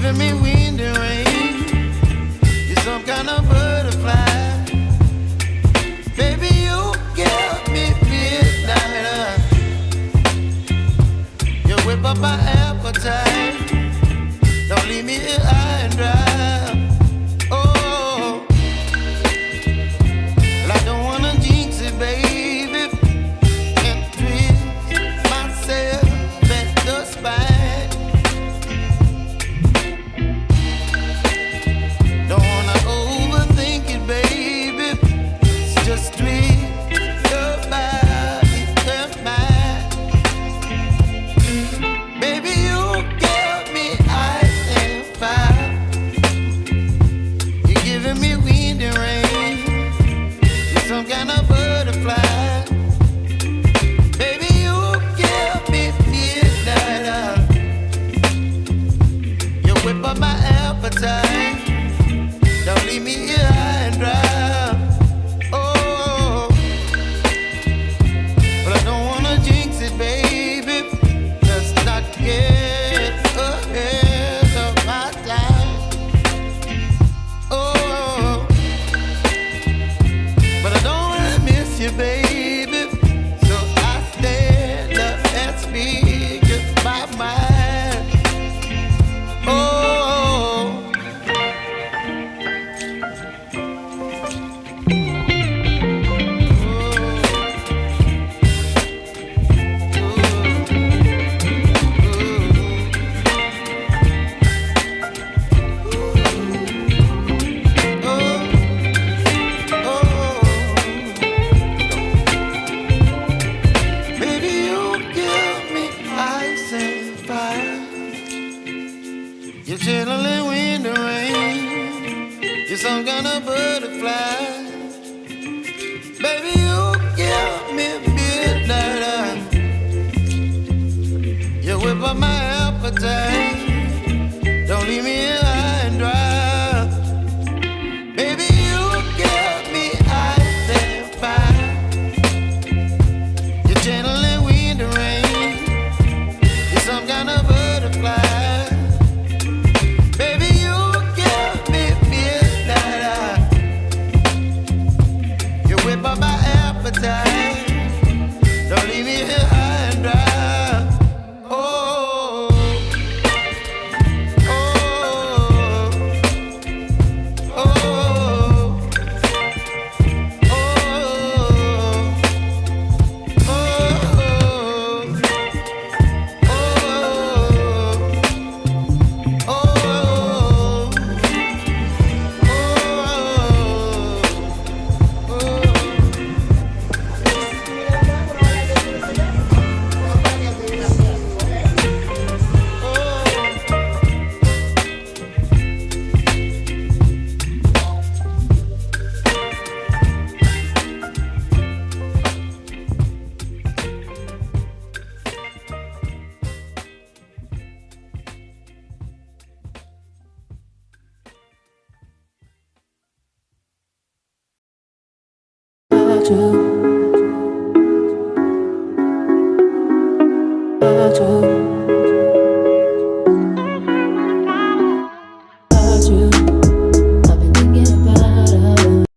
giving me wind and rain. You're some kind of butterfly. Baby, you give me midnight. You whip up my appetite. Don't leave me here high and dry. Oh, well, I don't wanna jinx it, baby, and twist myself at the spine. Don't wanna overthink it, baby. It's just twist your body and mine. Baby, you give me ice and fire. You're giving me wind and rain. You're some kind of butterfly. Baby, you give me midnight. You whip up my appetite. Don't leave me here high and dry. Oh, but I don't wanna jinx it, baby. Let's not get ahead of my time. Oh, but I don't wanna miss you, baby. So I stand up and speak just my mind. Oh. Baby, you give me ice and fire. You're chilling wind and rain. You're some kind of butterfly. Baby, you give me midnight. You whip up my appetite. Don't leave me here high and dry. Baby, you give me ice and fire. You're channeling wind and rain. You're some kind of butterfly. Baby, you give me midnight. You whip up my appetite. Don't leave me here high and dry. Oh, oh, oh, oh, true.